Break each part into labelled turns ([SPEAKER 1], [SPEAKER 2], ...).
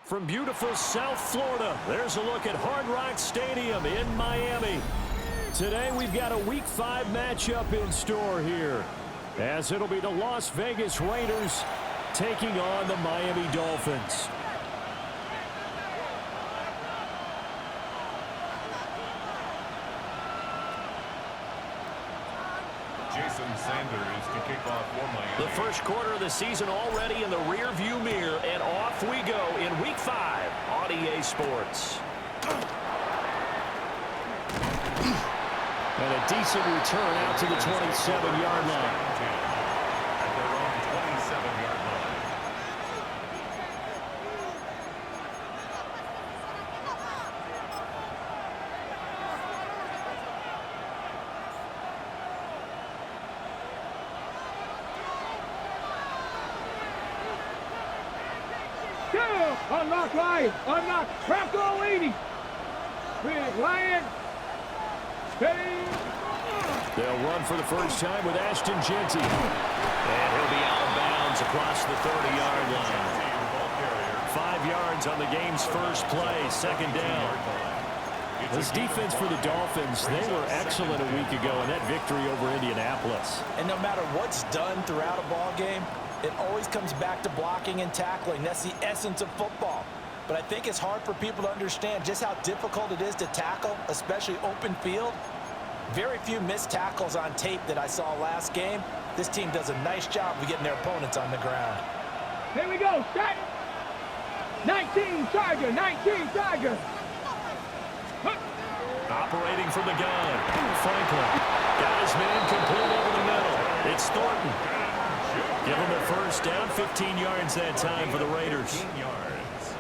[SPEAKER 1] From beautiful South Florida, there's a look at Hard Rock Stadium in Miami. Today we've got a Week 5 matchup in store here, as it'll be the Las Vegas Raiders taking on the Miami Dolphins.
[SPEAKER 2] Sanders to kick off for Miami.
[SPEAKER 1] The first quarter of the season already in the rear-view mirror, and off we go in Week 5 on EA Sports. And a decent return out to the 27-yard line.
[SPEAKER 2] At their own 27-yard line.
[SPEAKER 3] Unlock Lion! Unlock! Trap goal 80! Big Lion! Steady!
[SPEAKER 1] They'll run for the first time with Ashton Jeanty. And he'll be out of bounds across the 30-yard line. 5 yards on the game's first play, second down. This defense for the Dolphins, they were excellent a week ago in that victory over Indianapolis.
[SPEAKER 4] And no matter what's done throughout a ball game, it always comes back to blocking and tackling. That's the essence of football. But I think it's hard for people to understand just how difficult it is to tackle, especially open field. Very few missed tackles on tape that I saw last game. This team does a nice job of getting their opponents on the ground.
[SPEAKER 3] Here we go, start! 19 Tiger, 19 Tiger!
[SPEAKER 1] Operating from the gun, Franklin. Got his man complete over the middle. It's Thornton. Give him a first down, 15 yards that time for the Raiders.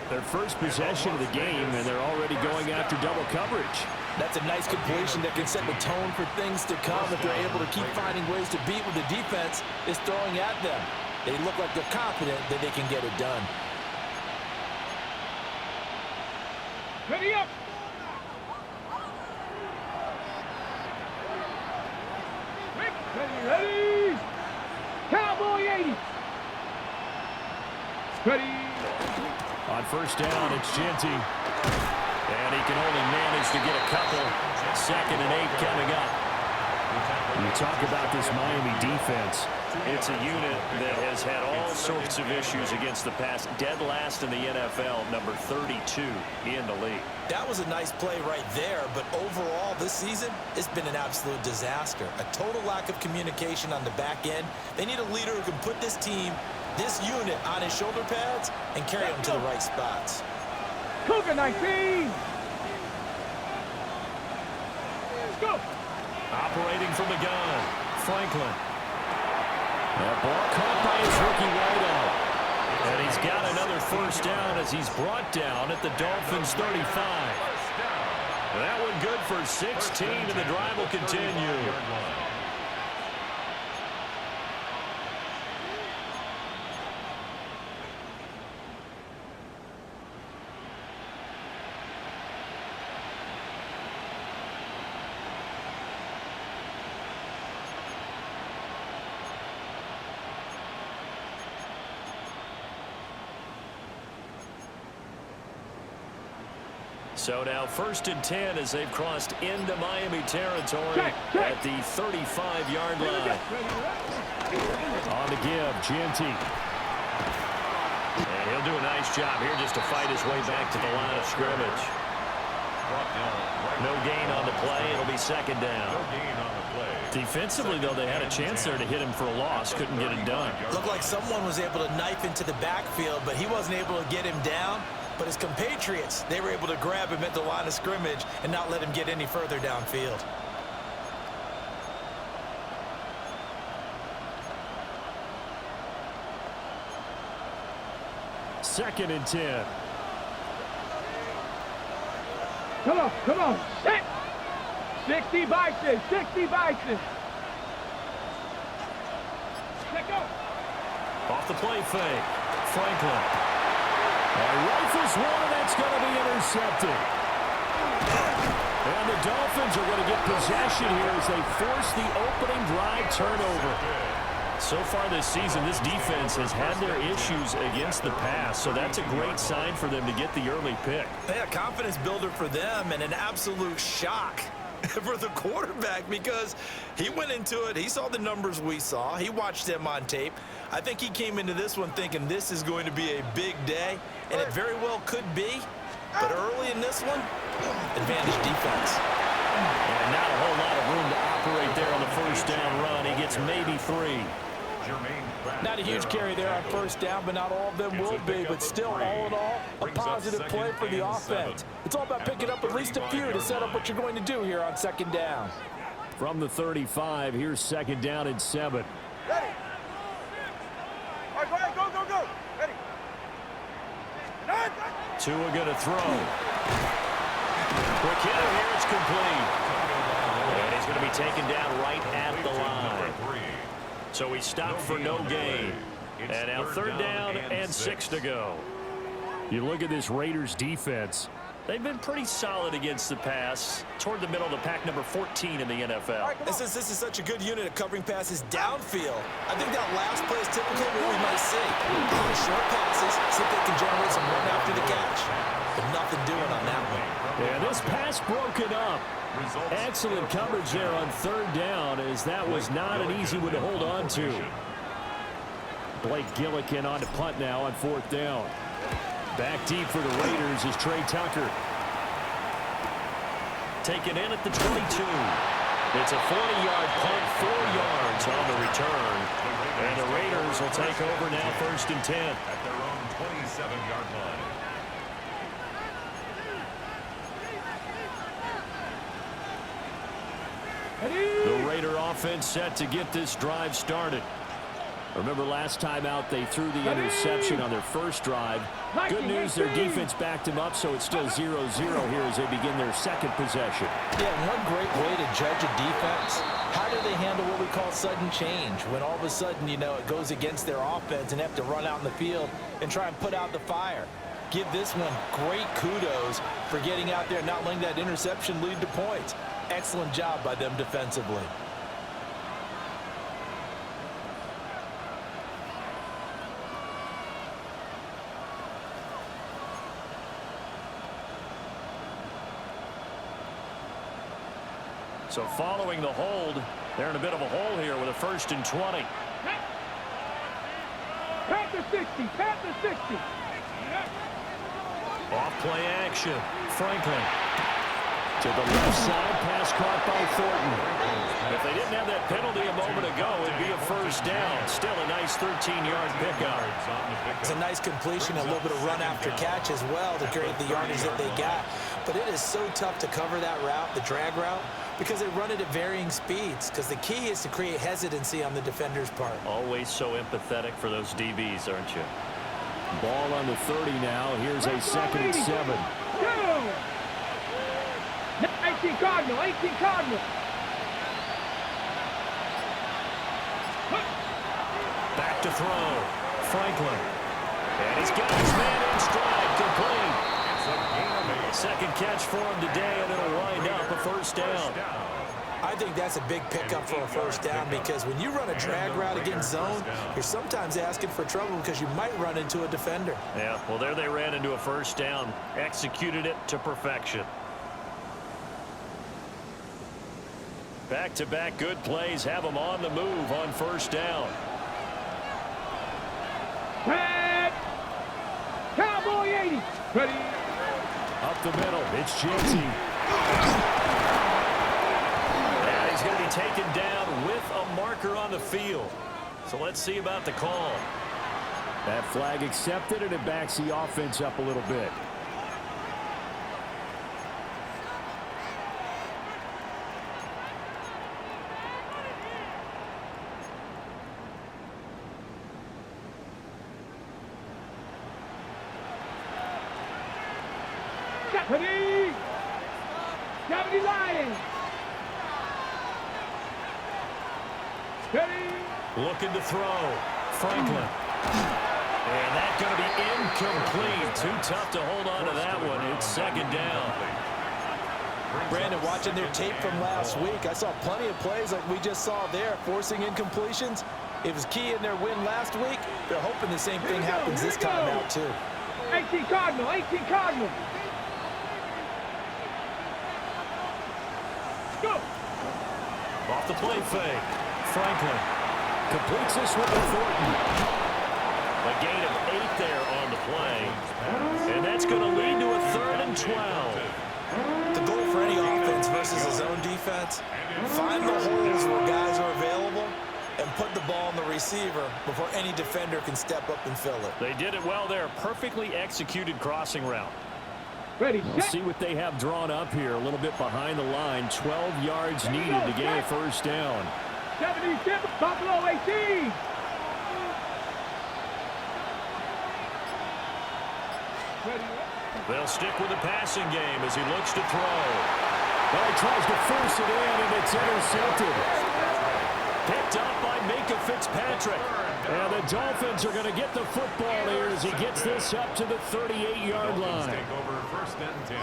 [SPEAKER 1] Their first possession of the game, and they're already going after double coverage.
[SPEAKER 4] That's a nice completion that can set the tone for things to come if they're able to keep finding ways to beat what the defense is throwing at them. They look like they're confident that they can get it done.
[SPEAKER 3] Ready up! Ready! Cowboy 80! Ready!
[SPEAKER 1] On first down, it's Jeanty. And he can only manage to get a couple. 2nd and 8 coming up. You talk about this Miami defense. It's a unit that has had all sorts of issues against the pass. Dead last in the NFL, number 32 in the league.
[SPEAKER 4] That was a nice play right there, but overall this season, it's been an absolute disaster. A total lack of communication on the back end. They need a leader who can put this team, this unit, on his shoulder pads and carry them to the right spots.
[SPEAKER 3] Cougar 19! Let's go!
[SPEAKER 1] Operating from the gun, Franklin. That ball caught by his rookie wideout. And he's got another first down as he's brought down at the Dolphins' 35. That one good for 16, and the drive will continue. So now 1st and 10 as they've crossed into Miami territory at the 35-yard line. On the give, Genty. And he'll do a nice job here just to fight his way back to the line of scrimmage. No gain on the play. It'll be 2nd down. Defensively, though, they had a chance there to hit him for a loss. Couldn't get it done.
[SPEAKER 4] Looked like someone was able to knife into the backfield, but he wasn't able to get him down. But his compatriots, they were able to grab him at the line of scrimmage and not let him get any further downfield.
[SPEAKER 1] Second and 10.
[SPEAKER 3] Come on, set. 60 Bison, 60 Bison. Let go.
[SPEAKER 1] Off the play fake, Franklin. Rifles one, and that's going to be intercepted. And the Dolphins are going to get possession here as they force the opening drive turnover. So far this season, this defense has had their issues against the pass, so that's a great sign for them to get the early pick.
[SPEAKER 4] Yeah, confidence builder for them and an absolute shock for the quarterback because he went into it. He saw the numbers we saw. He watched them on tape. I think he came into this one thinking this is going to be a big day, and it very well could be. But early in this one, advantage defense.
[SPEAKER 1] And not a whole lot of room to operate there on the first down run. He gets maybe 3.
[SPEAKER 4] Not a huge carry there on first down, but not all of them will be. But still, all in all, a positive play for the offense. It's all about picking up at least a few to set up what you're going to do here on 2nd down.
[SPEAKER 1] From the 35, here's 2nd down and 7.
[SPEAKER 3] Ready. All right, go ahead, go. Ready.
[SPEAKER 1] Tua going to throw. Quick hitter here, it's complete. And he's going to be taken down right at the line. So he stopped for no gain. And now 3rd down and 6 to go. You look at this Raiders defense. They've been pretty solid against the pass toward the middle of the pack, number 14 in the NFL.
[SPEAKER 4] And since this is such a good unit of covering passes downfield, I think that last play is typically what we might see. A lot of short passes, see if they can generate some run after the catch. But nothing doing on that one.
[SPEAKER 1] Yeah, this pass broken up. Excellent coverage there on 3rd down, as that was not an easy one to hold on to. Blake Gillikin on to punt now on 4th down. Back deep for the Raiders is Trey Tucker. Taken in at the 22. It's a 40-yard punt, 4 yards on the return. And the Raiders will take over now 1st and 10.
[SPEAKER 2] At their own 27-yard line.
[SPEAKER 1] The Raider offense set to get this drive started. Remember last time out they threw the interception on their first drive. Good news, their defense backed them up, so it's still 0-0 here as they begin their 2nd possession.
[SPEAKER 4] Yeah, one great way to judge a defense. How do they handle what we call sudden change? When all of a sudden, you know, it goes against their offense and have to run out in the field and try and put out the fire. Give this one great kudos for getting out there and not letting that interception lead to points. Excellent job by them defensively.
[SPEAKER 1] So following the hold, they're in a bit of a hole here with a 1st and 20.
[SPEAKER 3] Panther 60, Panther 60.
[SPEAKER 1] Off play action. Franklin To the left side, pass caught by Thornton. If they didn't have that penalty a moment ago, it'd be a first down. Still a nice 13-yard pickup.
[SPEAKER 4] It's a nice completion, a little bit of run after catch as well to create the yardage that they got. But it is so tough to cover that route, the drag route, because they run it at varying speeds. Because the key is to create hesitancy on the defender's part.
[SPEAKER 1] Always so empathetic for those DBs, aren't you? Ball on the 30 now. Here's a 2nd and 7.
[SPEAKER 3] 18 Cardinal, 18 Cardinal.
[SPEAKER 1] Back to throw. Franklin. And he's got his man in stride. Complete. Second catch for him today, and it'll wind up a first down.
[SPEAKER 4] I think that's a big pickup for a first down, because when you run a drag route against zone, you're sometimes asking for trouble because you might run into a defender.
[SPEAKER 1] Yeah, well, there they ran into a first down. Executed it to perfection. Back-to-back good plays have them on the move on first down.
[SPEAKER 3] Red. Cowboy 80. Ready.
[SPEAKER 1] Up the middle, it's Jancy. And he's going to be taken down with a marker on the field. So let's see about the call. That flag accepted, and it backs the offense up a little bit.
[SPEAKER 3] Deputy. Deputy Lions. Ready.
[SPEAKER 1] Looking to throw. Franklin. And that's going to be incomplete. Too tough to hold on to that one. It's second down.
[SPEAKER 4] Brandon, watching their tape from last week, I saw plenty of plays like we just saw there, forcing incompletions. It was key in their win last week. They're hoping the same thing happens this time out, too.
[SPEAKER 3] 18 Cardinal, 18 Cardinal. Go.
[SPEAKER 1] Off the play fake. Franklin completes this one to Thornton. A gain of 8 there on the play. And that's going to lead to a 3rd and 12.
[SPEAKER 4] The goal for any offense versus a zone defense, find the holes where guys are available and put the ball on the receiver before any defender can step up and fill it.
[SPEAKER 1] They did it well there. Perfectly executed crossing route.
[SPEAKER 3] Ready,
[SPEAKER 1] We'll
[SPEAKER 3] set.
[SPEAKER 1] see what they have drawn up here. A little bit behind the line. 12 yards needed to gain a first down.
[SPEAKER 3] 77, Buffalo 18. Ready.
[SPEAKER 1] They'll stick with the passing game as he looks to throw. Well, he tries to force it in, and it's intercepted. Picked up by Minka Fitzpatrick. And the Dolphins are going to get the football here as he gets this up to the 38-yard line.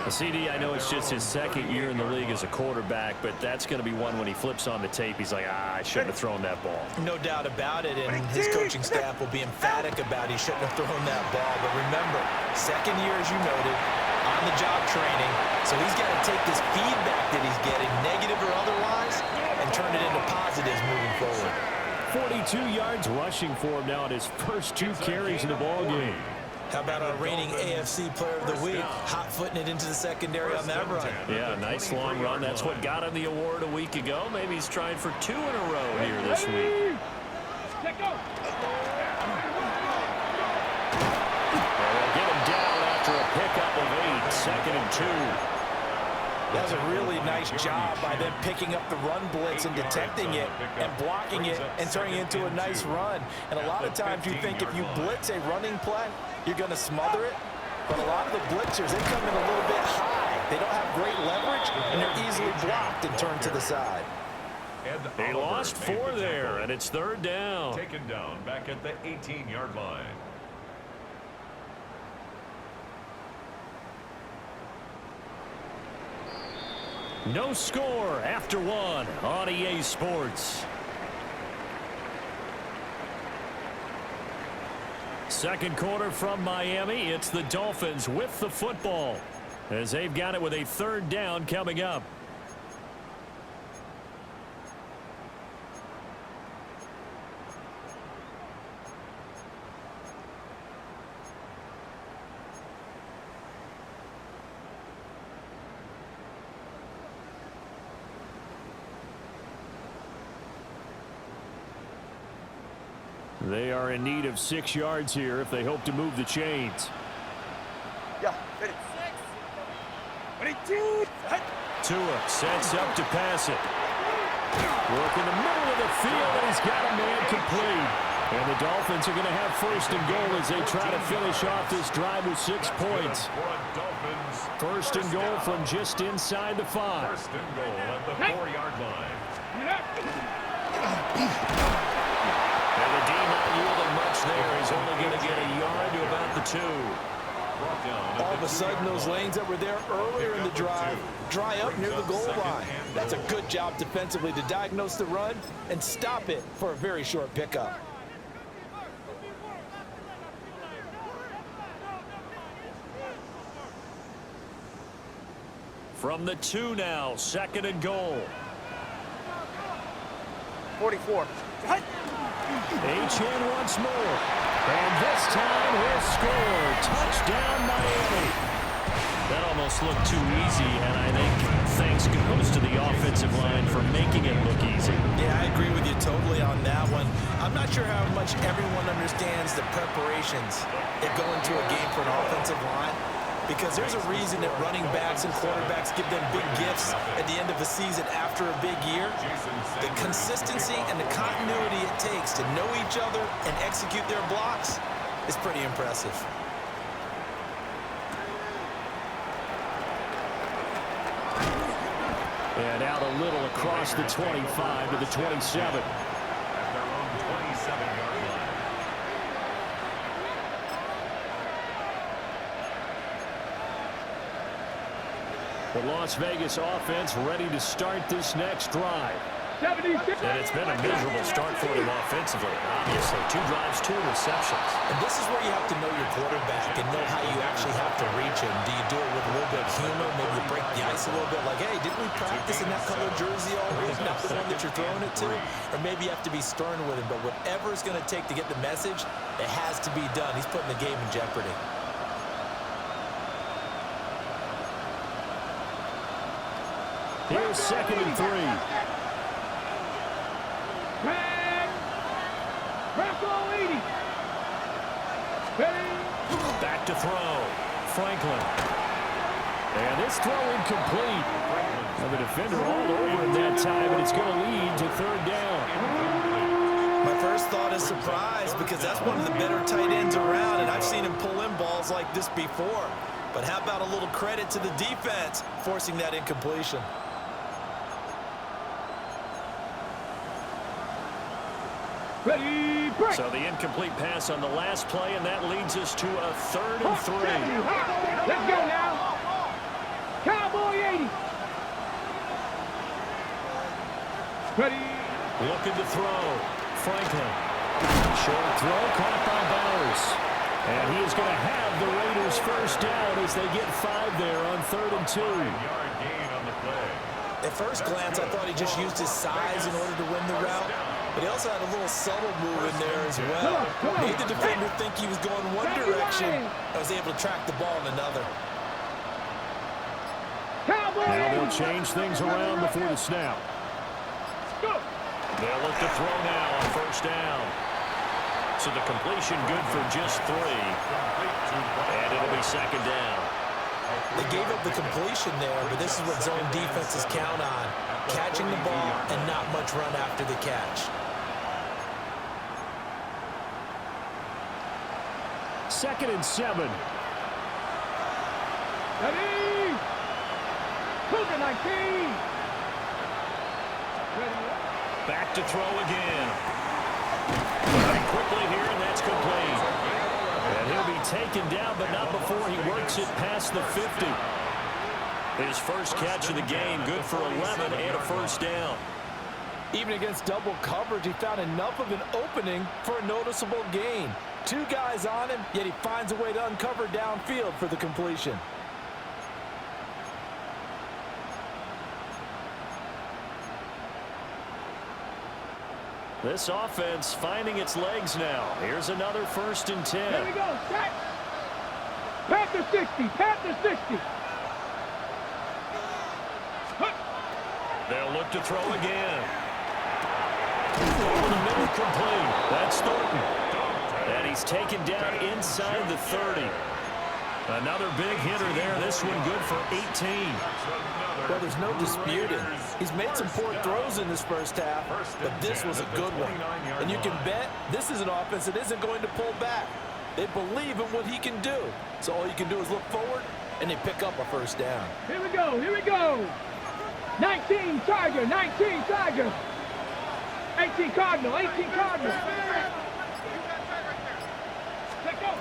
[SPEAKER 1] CD, I know it's just his second year in the league as a quarterback, but that's going to be one when he flips on the tape. He's like, I shouldn't have thrown that ball.
[SPEAKER 4] No doubt about it, and his coaching staff will be emphatic about he shouldn't have thrown that ball. But remember, second year, as you noted, on-the-job training, so he's got to take this feedback that he's getting, negative or otherwise, and turn it into positives moving forward.
[SPEAKER 1] 42 yards rushing for him now in his first 2 carries in the ballgame.
[SPEAKER 4] How about our reigning AFC Player of the Week, hot-footing it into the secondary on that run?
[SPEAKER 1] Yeah, nice long run. That's what got him the award a week ago. Maybe he's trying for 2 in a row here this week.
[SPEAKER 3] Let go.
[SPEAKER 1] They'll get him down after a pickup of 8, 2nd and 2.
[SPEAKER 4] That was a really nice job by them picking up the run blitz and detecting it and blocking it and turning it into a nice run. And a lot of times you think if you blitz a running play, you're going to smother it. But a lot of the blitzers, they come in a little bit high. They don't have great leverage, and they're easily blocked and turned to the side.
[SPEAKER 1] They lost 4 there, and it's 3rd down.
[SPEAKER 2] Taken down back at the 18-yard line.
[SPEAKER 1] No score after 1 on EA Sports. Second quarter from Miami. It's the Dolphins with the football as they've got it with a 3rd down coming up. They are in need of 6 yards here if they hope to move the chains.
[SPEAKER 3] Yeah, ready. Ready, two.
[SPEAKER 1] Tua sets up to pass it. Work in the middle of the field, and he's got a man complete. And the Dolphins are going to have first and goal as they try to finish off this drive with 6 points. First and goal from just inside the 5.
[SPEAKER 2] First and goal at the 4-yard line.
[SPEAKER 1] And the D not yielding much there. He's only going to get a yard to about the 2.
[SPEAKER 4] All of a sudden, those lanes that were there earlier in the drive dry up near the goal line. That's a good job defensively to diagnose the run and stop it for a very short pickup.
[SPEAKER 1] From the 2 now, second and goal.
[SPEAKER 3] 44.
[SPEAKER 1] H.N. once more. And this time he'll score. Touchdown, Miami. That almost looked too easy, and I think thanks goes to the offensive line for making it look easy.
[SPEAKER 4] Yeah, I agree with you totally on that one. I'm not sure how much everyone understands the preparations that go into a game for an offensive line, because there's a reason that running backs and quarterbacks give them big gifts at the end of the season after a big year. The consistency and the continuity it takes to know each other and execute their blocks is pretty impressive.
[SPEAKER 1] And out a little across the 25 to the 27.
[SPEAKER 2] At their own 27-yard line.
[SPEAKER 1] The Las Vegas offense ready to start this next drive.
[SPEAKER 3] 76.
[SPEAKER 1] And it's been a miserable start for them offensively. Obviously, 2 drives, 2 receptions.
[SPEAKER 4] And this is where you have to know your quarterback and know how you actually have to reach him. Do you do it with a little bit of humor? Maybe you break the ice a little bit like, hey, didn't we practice in that color jersey already? Not the one that you're throwing it to? Or maybe you have to be stern with him. But whatever it's going to take to get the message, it has to be done. He's putting the game in jeopardy.
[SPEAKER 1] Here's second and 3. Back to throw. Franklin. And this throw incomplete. And the defender all over him that time, and it's going to lead to 3rd down.
[SPEAKER 4] My first thought is surprise, because that's one of the better tight ends around, and I've seen him pull in balls like this before. But how about a little credit to the defense forcing that incompletion?
[SPEAKER 3] Ready, break.
[SPEAKER 1] So the incomplete pass on the last play, and that leads us to a 3rd and 3.
[SPEAKER 3] Let's go now. Cowboy 80. Ready.
[SPEAKER 1] Looking to throw. Franklin. Short throw caught by Bowers. And he is going to have the Raiders first down as they get 5 there on 3rd and 2.
[SPEAKER 2] 5-yard gain on the play.
[SPEAKER 4] At first glance, I thought he just used his size in order to win the route. But he also had a little subtle move in there as well. Made the defender think he was going one direction and was able to track the ball in another.
[SPEAKER 1] Now they'll change things around before the snap. They'll look to throw now on first down. So the completion good for just 3. And it'll be 2nd down.
[SPEAKER 4] They gave up the completion there, but this is what zone defenses count on. Catching the ball and not much run after the catch.
[SPEAKER 1] 2nd and 7.
[SPEAKER 3] Ready. Cougar 19.
[SPEAKER 1] Back to throw again. Very quickly here, and that's complete. And he'll be taken down, but not before he works it past the 50. His first catch of the game, good for 11 and a first down.
[SPEAKER 4] Even against double coverage, he found enough of an opening for a noticeable gain. 2 guys on him, yet he finds a way to uncover downfield for the completion.
[SPEAKER 1] This offense finding its legs now. Here's another 1st and 10.
[SPEAKER 3] Here we go. Set. Panther 60. Panther 60.
[SPEAKER 1] They'll look to throw again. Over the middle, complete. That's Thornton. And he's taken down inside the 30. Another big hitter there. This one good for 18.
[SPEAKER 4] Well, there's no disputing. He's made some poor throws in this first half, but this was a good one. And you can bet this is an offense that isn't going to pull back. They believe in what he can do. So all you can do is look forward, and they pick up a first down.
[SPEAKER 3] Here we go, here we go. 19 Tiger, 19 Tiger. 18 Cardinal, 18 Cardinal. Let's go.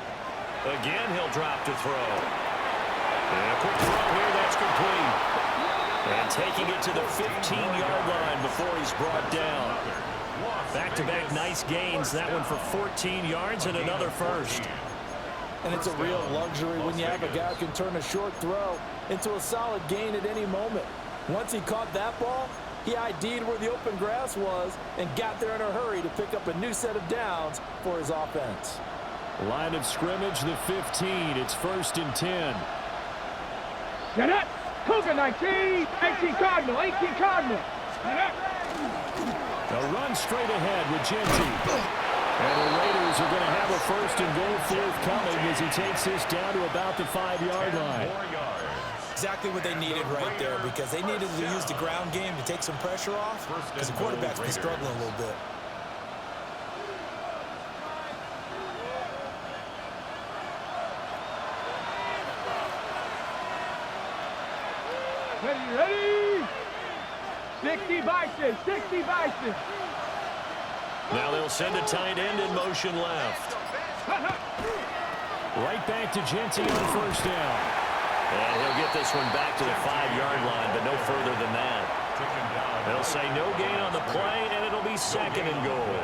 [SPEAKER 1] Again, he'll drop to throw. And a quick throw here, that's complete. And taking it to the 15-yard line before he's brought down. Back-to-back nice gains. That one for 14 yards and another first.
[SPEAKER 4] And it's a real luxury when you have a guy who can turn a short throw into a solid gain at any moment. Once he caught that ball, he ID'd where the open grass was and got there in a hurry to pick up a new set of downs for his offense.
[SPEAKER 1] Line of scrimmage, the 15. It's 1st and 10.
[SPEAKER 3] Set up. Cougar 19. 18 Cardinal, 18 Cardinal. Set up.
[SPEAKER 1] A run straight ahead with Genty. And the Raiders are going to have a 1st and goal forthcoming as he takes this down to about the 5-yard line.
[SPEAKER 4] Exactly what they needed right there, because they needed to use the ground game to take some pressure off, because the quarterback's been struggling a little bit.
[SPEAKER 3] Ready, ready. 60 Bison, 60 Bison.
[SPEAKER 1] Now they'll send a tight end in motion left. Right back to Genty on 1st down. And he'll get this one back to the 5-yard line, but no further than that. They'll say no gain on the play, and it'll be 2nd and goal.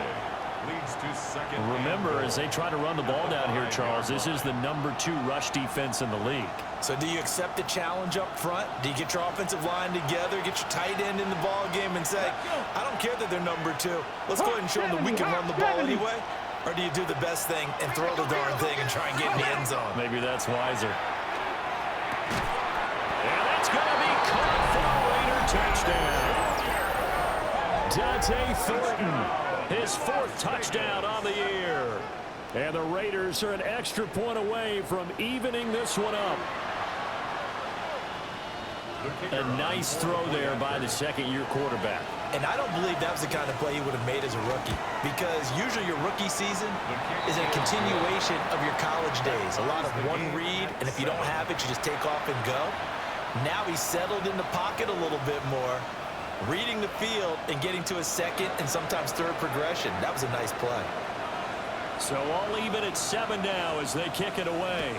[SPEAKER 1] Remember, as they try to run the ball down here, Charles, this is the #2 rush defense in the league.
[SPEAKER 4] So do you accept the challenge up front? Do you get your offensive line together, get your tight end in the ball game and say, I don't care that they're #2. Let's go ahead and show them that we can run the ball anyway? Or do you do the best thing and throw the darn thing and try and get in the end zone?
[SPEAKER 1] Maybe that's wiser. And that's going to be caught for a Raider touchdown. Dante Thornton, his 4th touchdown on the year. And the Raiders are an extra point away from evening this one up. A nice throw there by the 2nd-year quarterback.
[SPEAKER 4] And I don't believe that was the kind of play he would have made as a rookie, because usually your rookie season is a continuation of your college days. A lot of one read, and if you don't have it, you just take off and go. Now he's settled in the pocket a little bit more, reading the field and getting to a 2nd and sometimes 3rd progression. That was a nice play.
[SPEAKER 1] So all even at 7 now as they kick it away.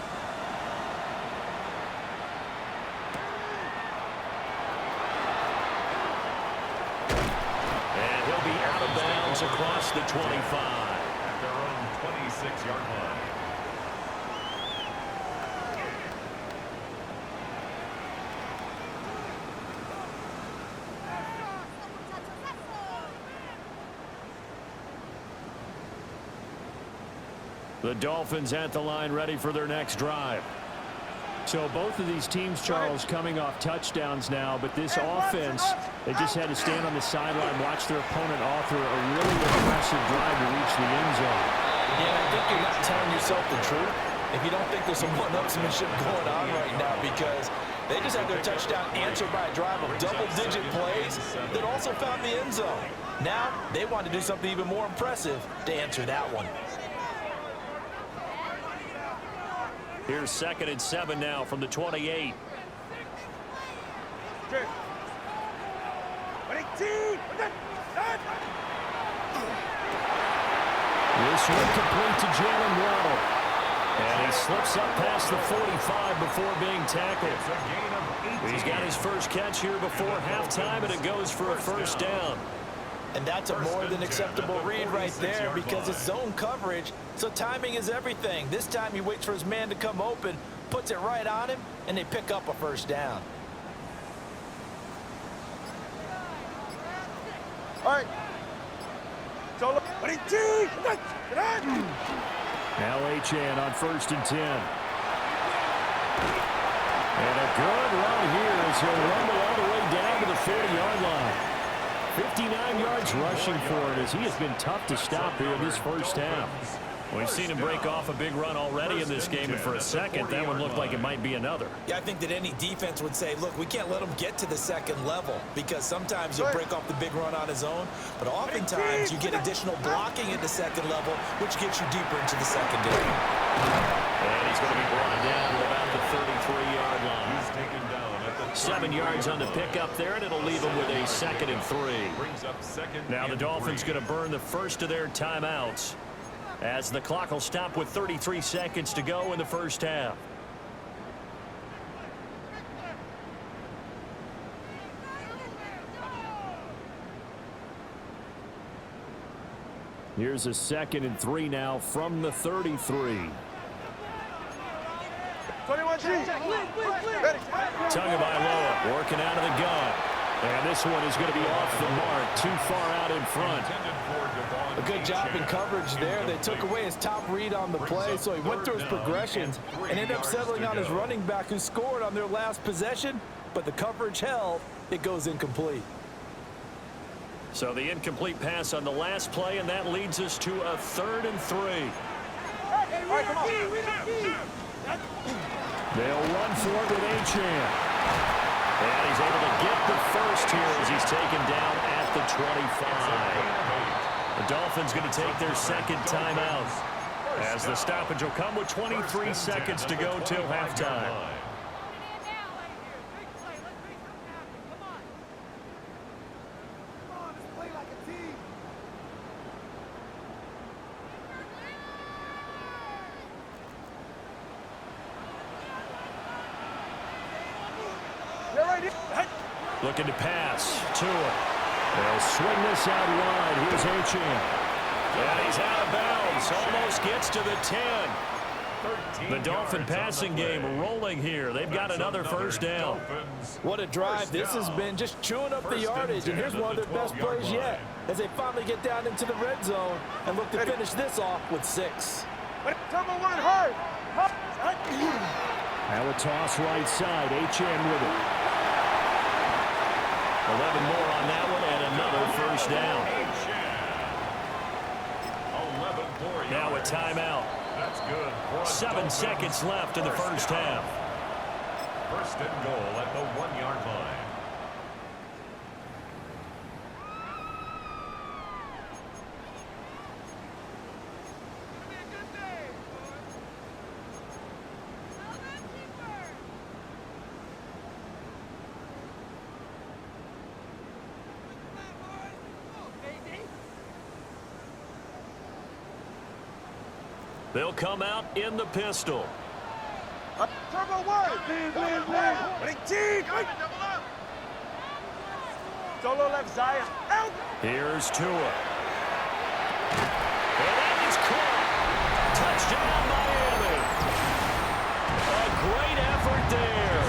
[SPEAKER 1] And he'll be out of bounds across the 25.
[SPEAKER 2] At their own 26-yard line.
[SPEAKER 1] The Dolphins at the line, ready for their next drive. So both of these teams, Charles, coming off touchdowns now, but this offense, they just had to stand on the sideline, watch their opponent author a really impressive drive to reach the end zone.
[SPEAKER 4] Yeah, I think you're not telling yourself the truth if you don't think there's some one-upsmanship going on right now, because they just had their touchdown answered by a drive of double-digit plays that also found the end zone. Now they want to do something even more impressive to answer that one.
[SPEAKER 1] Here's 2nd and 7 now from the 28. This one complete to Jalen Waddle. And he slips up past the 45 before being tackled. He's got his first catch here before halftime, and it goes for a 1st down.
[SPEAKER 4] And that's a more than acceptable read right there, because it's zone coverage, so timing is everything. This time he waits for his man to come open, puts it right on him, and they pick up a 1st down.
[SPEAKER 3] All right. Solo.
[SPEAKER 1] Now Achane on 1st and 10. And a good run here as he'll rumble all the way down to the 40-yard line. 59 yards rushing for it as he has been tough to stop here this first half. We've seen him break off a big run already in this game, and for a second, that one looked like it might be another.
[SPEAKER 4] Yeah, I think that any defense would say, look, we can't let him get to the second level, because sometimes he'll break off the big run on his own, but oftentimes you get additional blocking at the second level, which gets you deeper into the secondary.
[SPEAKER 1] And he's going to be brought down to about the 33-yard line.
[SPEAKER 2] He's taken down at the
[SPEAKER 1] 7 yards on the pickup there, and it'll leave him with a 2nd and 3.
[SPEAKER 2] Brings up 2nd
[SPEAKER 1] Now the
[SPEAKER 2] and
[SPEAKER 1] Dolphins
[SPEAKER 2] 3.
[SPEAKER 1] going to burn the first of their timeouts, as the clock will stop with 33 seconds to go in the first half. Here's a 2nd and 3 now from the 33. Tagovailoa working out of the gun. And this one is going to be off the mark, too far out in front.
[SPEAKER 4] A good job in coverage there. They took away his top read on the play, so he went through his progressions and ended up settling on his running back, who scored on their last possession, but the coverage held. It goes incomplete.
[SPEAKER 1] So the incomplete pass on the last play, and that leads us to a 3rd and 3. They'll run for it with Achane. And he's able to get the first here as he's taken down at the 25. The Dolphins going to take their 2nd timeout, as the stoppage will come with 23 seconds to go till halftime. Looking to pass. Tua. They'll swing this out wide. Here's Achane. And he's out of bounds. Almost gets to the 10. The Dolphin passing game rolling here. They've got another first down.
[SPEAKER 4] What a drive this has been, just chewing up the yardage. And here's one of their best plays yet, as they finally get down into the red zone and look to finish this off with 6.
[SPEAKER 1] Now a toss right side. Achane with it. 11 more on that one, and another first down. Now a timeout.
[SPEAKER 2] That's good.
[SPEAKER 1] 7 seconds left in the first half.
[SPEAKER 2] 1st and goal at the 1-yard line.
[SPEAKER 1] They'll come out in the pistol.
[SPEAKER 3] Solo left side. Out.
[SPEAKER 1] Here's Tua. And that is caught. Touchdown, Miami. A great effort there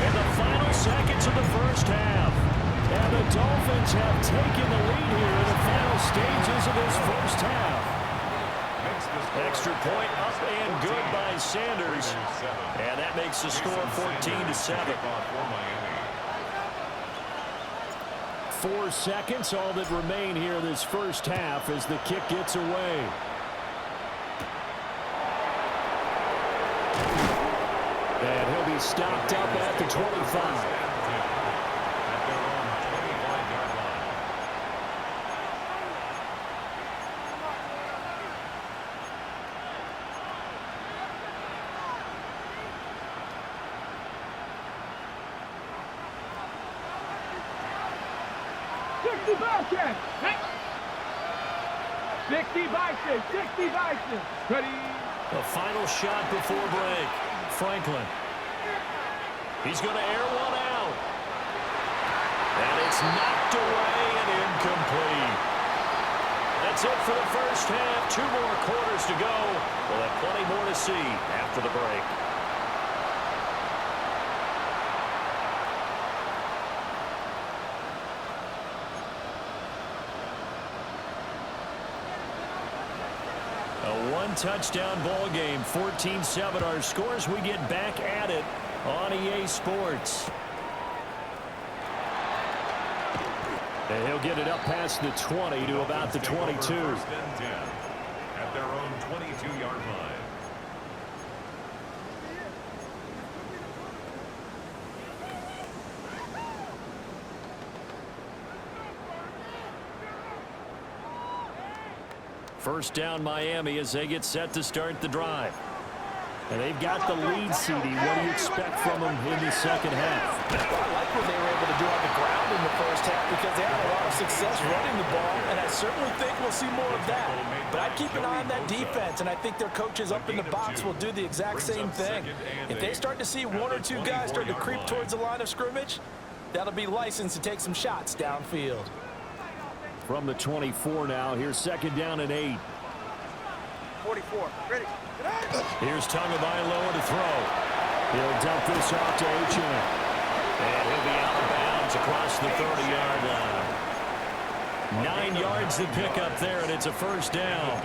[SPEAKER 1] in the final seconds of the first half. And the Dolphins have taken the lead here in the final stages of this first half. Extra point up and good by Sanders. And that makes the score 14-7. 4 seconds, all that remain here this first half as the kick gets away. And he'll be stopped up at the 25.
[SPEAKER 3] Ready.
[SPEAKER 1] The final shot before break. Franklin. He's going to air one out. And it's knocked away and incomplete. That's it for the first half. 2 more quarters to go. We'll have plenty more to see after the break. A 1-touchdown ball game, 14-7 our scores. We get back at it on EA Sports. And he'll get it up past the 20 to about the 22.
[SPEAKER 2] 1st and 10 at their their own 22-yard line.
[SPEAKER 1] First down Miami as they get set to start the drive. And they've got the lead, CD. What do you expect from them in the second half?
[SPEAKER 4] Well, I like what they were able to do on the ground in the first half because they had a lot of success running the ball, and I certainly think we'll see more of that. But I'd keep an eye on that defense, and I think their coaches up in the box will do the exact same thing. If they start to see one or two guys start to creep towards the line of scrimmage, that'll be licensed to take some shots downfield.
[SPEAKER 1] From the 24 now, here's second down and 8.
[SPEAKER 5] 44. Ready.
[SPEAKER 1] Here's Tagovailoa to throw. He'll dump this off to Achane. And he'll be out of bounds across the 30-yard line. 9 yards to pick up there, and it's a first down.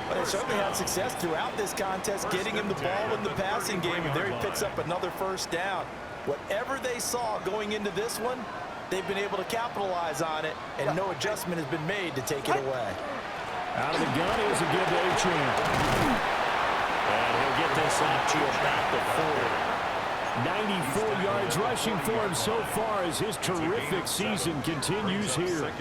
[SPEAKER 4] But they certainly had success throughout this contest, getting him the ball in the passing game, and there he picks up another first down. Whatever they saw going into this one, they've been able to capitalize on it, and no adjustment has been made to take it away.
[SPEAKER 1] Out of the gun, here's a give to Achane. And he'll get this up to about the 4. 94 yards rushing for him so far as his terrific season continues here.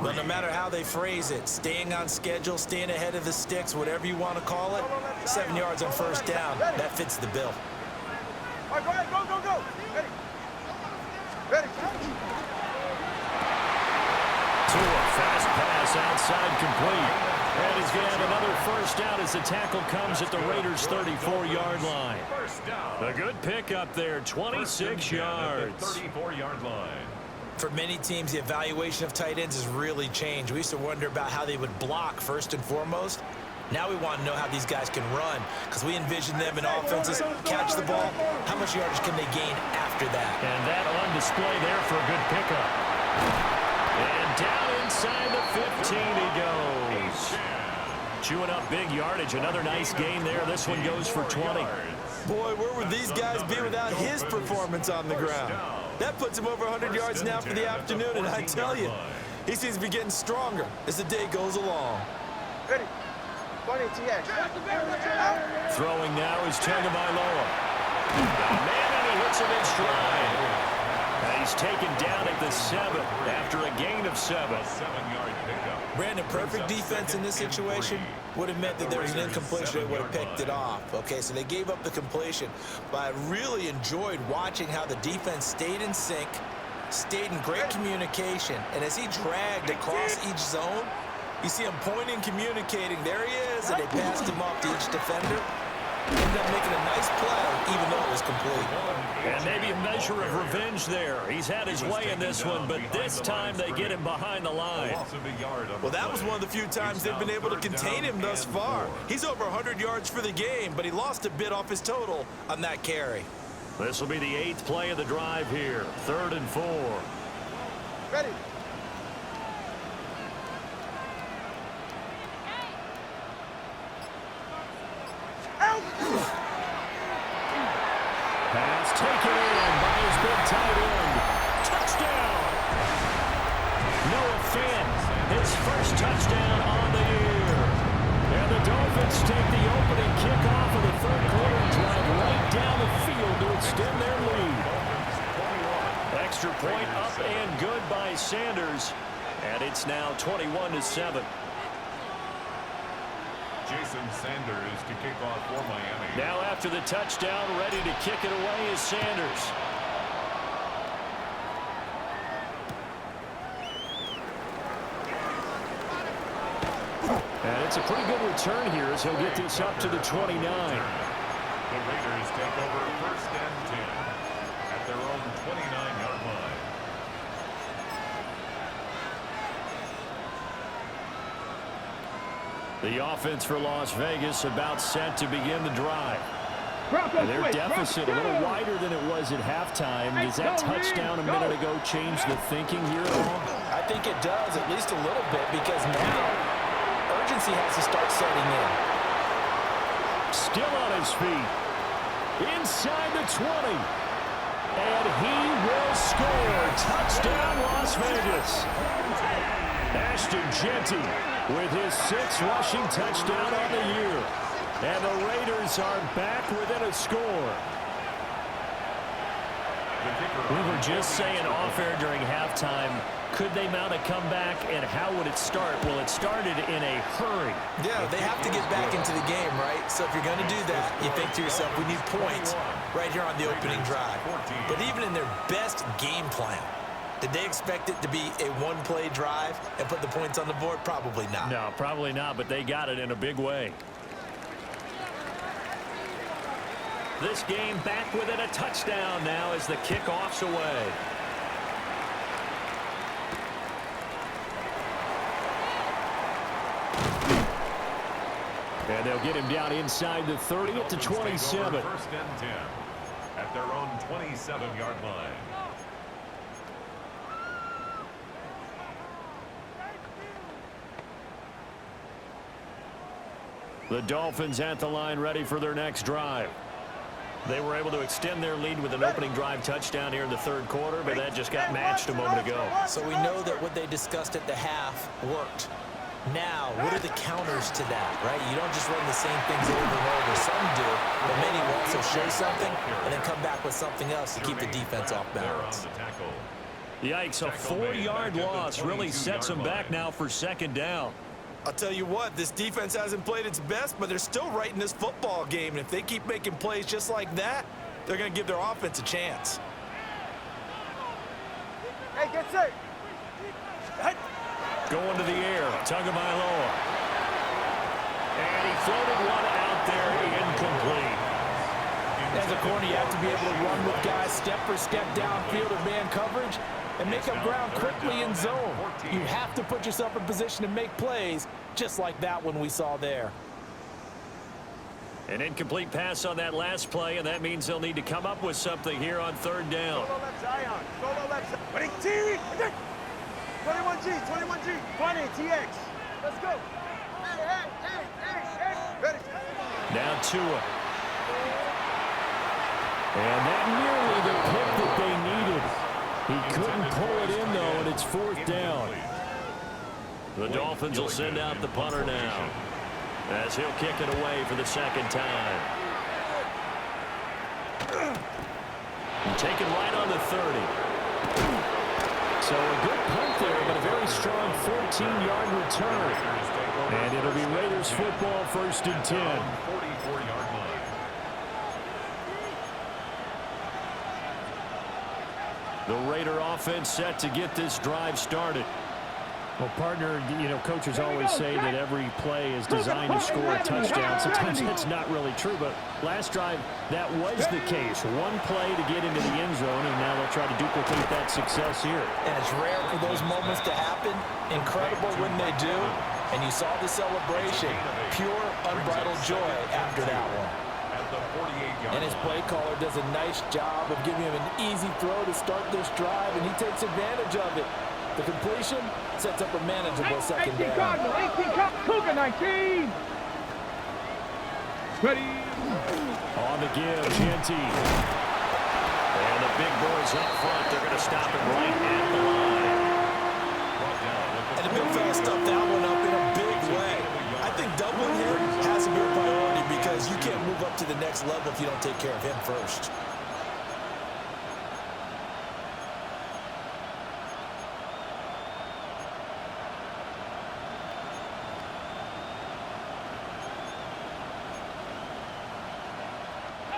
[SPEAKER 4] But no matter how they phrase it, staying on schedule, staying ahead of the sticks, whatever you want to call it, 7 yards on first down, that fits the bill.
[SPEAKER 5] All right, go ahead, go. Ready. Ready.
[SPEAKER 1] Fast pass outside complete. And he's going to have another first down as the tackle comes at the Raiders' 34-yard line. A good pickup there, 26 yards.
[SPEAKER 2] 34-yard line.
[SPEAKER 4] For many teams, the evaluation of tight ends has really changed. We used to wonder about how they would block first and foremost. Now we want to know how these guys can run because we envision them in offenses catch the ball. How much yardage can they gain after that?
[SPEAKER 1] And that on display there for a good pickup. And down inside the 15 he goes. Chewing up big yardage. Another nice gain there. This one goes for 20.
[SPEAKER 4] Boy, where would these guys be without his performance on the ground? That puts him over 100 yards now for the afternoon, and I tell you, he seems to be getting stronger as the day goes along.
[SPEAKER 5] Ready. 20 TX.
[SPEAKER 1] Throwing now is Tagovailoa. Man, and he hits him in stride. And he's taken down at the 7 after a gain of 7.
[SPEAKER 2] 7-yard pickup.
[SPEAKER 4] Brandon, perfect defense in this situation would have meant that there was an incompletion. They would have picked it off. Okay, so they gave up the completion. But I really enjoyed watching how the defense stayed in sync, stayed in great communication. And as he dragged across each zone, you see him pointing, communicating. There he is, and they passed him off to each defender. Ended up making a nice play, even though it was complete.
[SPEAKER 1] And maybe a measure of revenge there. He's had his way in this one, but this time they get him behind the line.
[SPEAKER 4] Well, that was one of the few times they've been able to contain him thus far. He's over 100 yards for the game, but he lost a bit off his total on that carry.
[SPEAKER 1] This will be the 8th play of the drive here. 3rd and 4.
[SPEAKER 5] Ready.
[SPEAKER 1] Pass taken in by his big tight end. Touchdown! Noah Fant, his first touchdown on the year. And the Dolphins take the opening kickoff of the 3rd quarter and drive right down the field to extend their lead. Extra point up and good by Sanders. And it's now 21-7.
[SPEAKER 2] Jason Sanders to kick off for Miami.
[SPEAKER 1] Now after the touchdown, ready to kick it away is Sanders. And it's a pretty good return here as he'll get this up to the 29.
[SPEAKER 2] The Raiders take over 1st and 10 at their own 29-yard line.
[SPEAKER 1] The offense for Las Vegas about set to begin the drive. And their deficit a little wider than it was at halftime. Does that touchdown a minute ago change the thinking here at all?
[SPEAKER 4] I think it does, at least a little bit, because now urgency has to start setting in.
[SPEAKER 1] Still on his feet. Inside the 20. And he will score. Touchdown, Las Vegas. Ashton Jeanty with his 6th rushing touchdown on the year. And the Raiders are back within a score. We were just saying off-air during halftime, could they mount a comeback, and how would it start? Well, it started in a hurry.
[SPEAKER 4] Yeah, they have to get back into the game, right? So if you're going to do that, you think to yourself, we need points right here on the opening drive. But even in their best game plan, did they expect it to be a one-play drive and put the points on the board? Probably not.
[SPEAKER 1] No, probably not, but they got it in a big way. This game back within a touchdown now as the kickoff's away. And they'll get him down inside the 30 to 27.
[SPEAKER 2] First and 10 at their own 27-yard line.
[SPEAKER 1] The Dolphins at the line ready for their next drive. They were able to extend their lead with an opening drive touchdown here in the 3rd quarter, but that just got matched a moment ago.
[SPEAKER 4] So we know that what they discussed at the half worked. Now, what are the counters to that, right? You don't just run the same things over and over. Some do, but many will also show something and then come back with something else to keep the defense off balance.
[SPEAKER 1] Yikes, a 4-yard loss really sets them back now for 2nd down.
[SPEAKER 4] I'll tell you what, this defense hasn't played its best, but they're still right in this football game. And if they keep making plays just like that, they're going to give their offense a chance.
[SPEAKER 5] Hey, get set.
[SPEAKER 1] Going to the air, Tagovailoa. And he floated one out there, incomplete.
[SPEAKER 4] As a corner, you have to be able to run with guys step for step downfield in man coverage and make up ground quickly in zone. You have to put yourself in position to make plays, just like that one we saw there.
[SPEAKER 1] An incomplete pass on that last play, and that means they'll need to come up with something here on 3rd down.
[SPEAKER 5] Solo left Zion. Solo left Zion. 21G, 21G. 20, TX. Let's go. Hey. Ready.
[SPEAKER 1] Now Tua. And that nearly the pick that they needed. He couldn't pull it in, though, and it's 4th down. The Dolphins will send out the punter now, as he'll kick it away for the 2nd time. And taken right on the 30. So a good punt there, but a very strong 14-yard return. And it'll be Raiders football, 1st and 10.
[SPEAKER 2] 44-yard line.
[SPEAKER 1] The Raider offense set to get this drive started. Well, partner, you know, coaches always say that every play is designed to score a touchdown. Sometimes that's not really true, but last drive, that was the case. One play to get into the end zone, and now they'll try to duplicate that success here.
[SPEAKER 4] And it's rare for those moments to happen. Incredible when they do. And you saw the celebration. Pure, unbridled joy after that one. And his play caller does a nice job of giving him an easy throw to start this drive, and he takes advantage of it. The completion sets up a manageable 2nd
[SPEAKER 3] 18
[SPEAKER 4] down.
[SPEAKER 3] Cardinal, 18 Cardinal, Cougar 19. Ready.
[SPEAKER 1] On the give, Genty. And the big boys up front, they're going to stop him right at the line.
[SPEAKER 4] And the big fella stuffed that one up in a big way. I think doubling here has to be a priority because you can't move up to the next level if you don't take care of him first.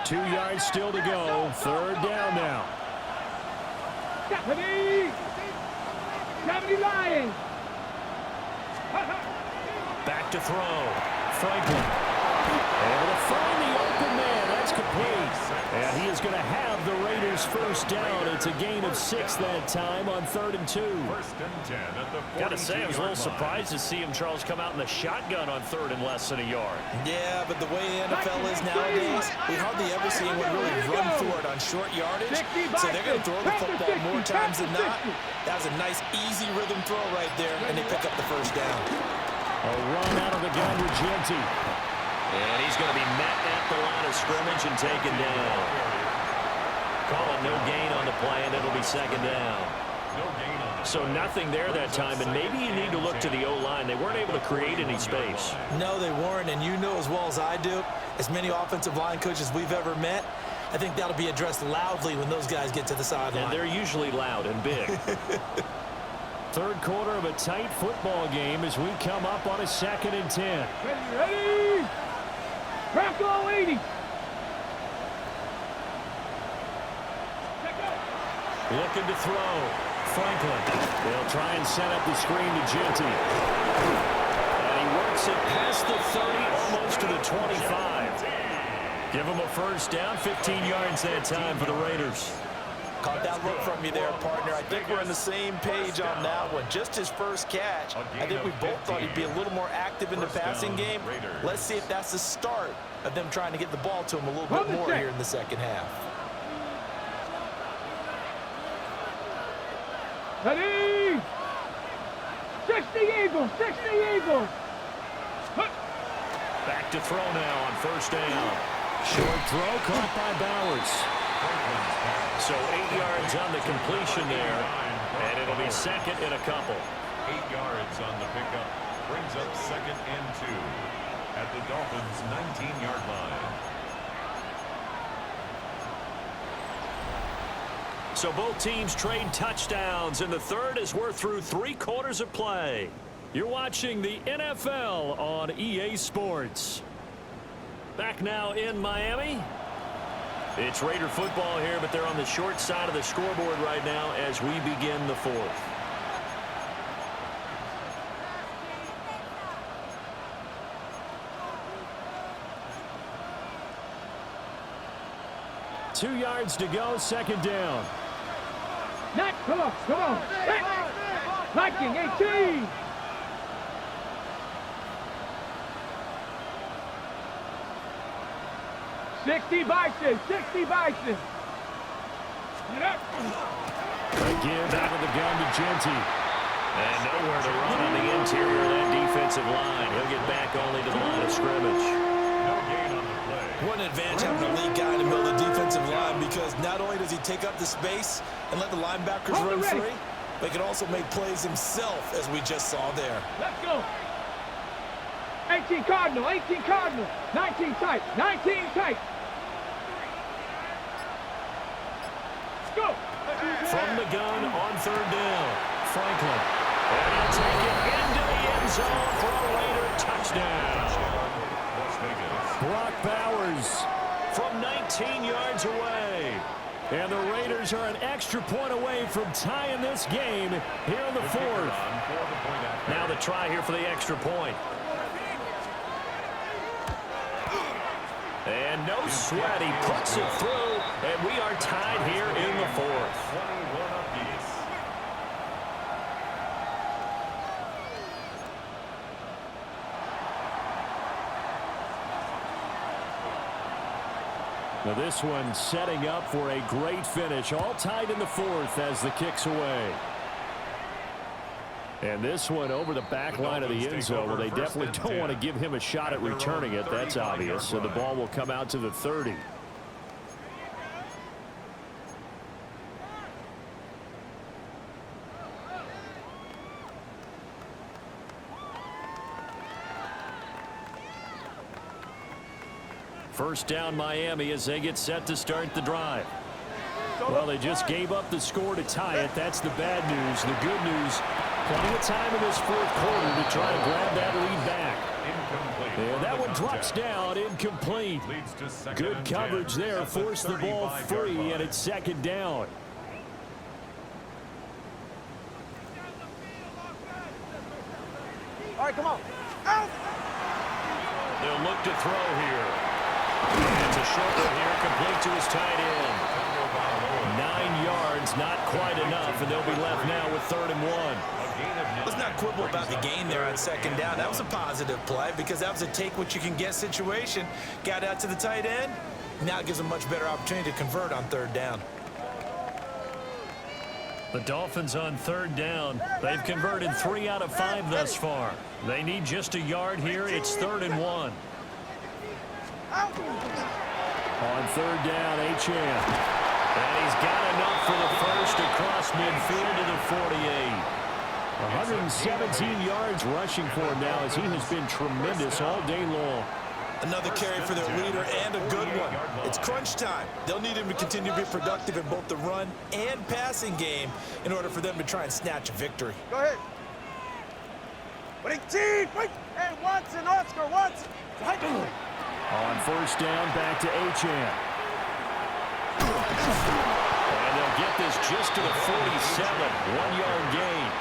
[SPEAKER 1] Two yards still to go. 3rd down now.
[SPEAKER 3] Stephanie Lions.
[SPEAKER 1] Back to throw. Franklin. Able to find the open man. That's complete. And he is going to have the Raiders 1st down. It's a gain of 6 that time on 3rd and 2.
[SPEAKER 2] 1st and 10 at the 42-yard line.
[SPEAKER 1] Gotta say, I was a little surprised to see him, Charles, come out in the shotgun on 3rd and less than a yard.
[SPEAKER 4] Yeah, but the way the NFL is nowadays, we hardly ever see anyone really run for it on short yardage. So they're going to throw the football more times than not. That was a nice, easy rhythm throw right there, and they pick up the 1st down.
[SPEAKER 1] A run out of the gun with Genty. And he's going to be met at the line of scrimmage and taken down. Call it no gain on the play, and it'll be 2nd down.
[SPEAKER 2] No gain on the
[SPEAKER 1] So
[SPEAKER 2] play.
[SPEAKER 1] nothing there that time, and maybe you need to look to the O-line. They weren't able to create any space.
[SPEAKER 4] No, they weren't, and you know as well as I do, as many offensive line coaches we've ever met, I think that'll be addressed loudly when those guys get to the sideline.
[SPEAKER 1] And they're usually loud and big. Third quarter of a tight football game as we come up on a 2nd and 10.
[SPEAKER 3] Ready? Bronco 80.
[SPEAKER 1] Looking to throw. Franklin. They'll try and set up the screen to Genty. And he works it past the 30, almost to the 25. Give him a first down, 15 yards that time for the Raiders.
[SPEAKER 4] Caught that look from you there, partner. I think we're on the same page on that one. Just his first catch. I think we both thought he'd be a little more active in the passing game. Let's see if that's the start of them trying to get the ball to him a little bit more here in the second half.
[SPEAKER 3] Ready? 60 Eagles, 60 Eagles.
[SPEAKER 1] Back to throw now on first down. Short throw caught by Bowers. So 8 yards on the completion there, and it'll be 2nd and a couple.
[SPEAKER 2] 8 yards on the pickup. Brings up 2nd and 2 at the Dolphins' 19-yard line.
[SPEAKER 1] So both teams trade touchdowns in the third as we're through 3 quarters of play. You're watching the NFL on EA Sports. Back now in Miami. It's Raider football here, but they're on the short side of the scoreboard right now as we begin the 4th. Two yards to go, 2nd down.
[SPEAKER 3] Come on. Viking 18. $60 Bison.
[SPEAKER 1] Again, out of the gun to Genty. And nowhere to run on the interior of that defensive line. He'll get back only to the line of scrimmage.
[SPEAKER 2] No gain on the play.
[SPEAKER 4] What an advantage having a lead guy in the middle of the defensive line, because not only does he take up the space and let the linebackers run free, but he can also make plays himself, as we just saw there.
[SPEAKER 3] Let's go. 18 Cardinal. 19 tight. Let's go.
[SPEAKER 1] From the gun on 3rd down. Franklin. And he'll take it into the end zone for a Raider touchdown. Brock Bowers from 19 yards away. And the Raiders are an extra point away from tying this game here in the 4th. Now the try here for the extra point. And no sweat, he puts it through, and we are tied here in the 4th.
[SPEAKER 2] 21 apiece.
[SPEAKER 1] Now this one setting up for a great finish, all tied in the 4th as the kick's away. And this one over the back line of the end zone. Well, they definitely don't want to give him a shot at returning it. That's obvious. So the ball will come out to the 30. First down Miami as they get set to start the drive. Well, they just gave up the score to tie it. That's the bad news. The good news, plenty of time in this 4th quarter to try to grab that lead back. And that one drops down, incomplete. Good coverage there, forced the ball free, and it's 2nd down.
[SPEAKER 5] All right, come on. Out.
[SPEAKER 1] They'll look to throw here. It's a short one here, complete to his tight end. 9 yards, not quite enough, and they'll be left now with 3rd and 1.
[SPEAKER 4] Let's not quibble about the gain there on 2nd down. That was a positive play because that was a take-what-you-can-get situation. Got out to the tight end. Now it gives them a much better opportunity to convert on 3rd down.
[SPEAKER 1] The Dolphins on 3rd down. They've converted 3 out of 5 thus far. They need just a yard here. It's 3rd and 1. On 3rd down, Achane. And he's got enough for the first across midfield to the 48. 117 yards rushing for him now as he has been tremendous all day long.
[SPEAKER 4] Another carry for their leader and a good one. It's crunch time. They'll need him to continue to be productive in both the run and passing game in order for them to try and snatch a victory.
[SPEAKER 5] Go ahead. Wait, wait. Hey, Watson, Oscar, Watson.
[SPEAKER 1] On first down, back to Achane. And they'll get this just to the 47, 1-yard gain.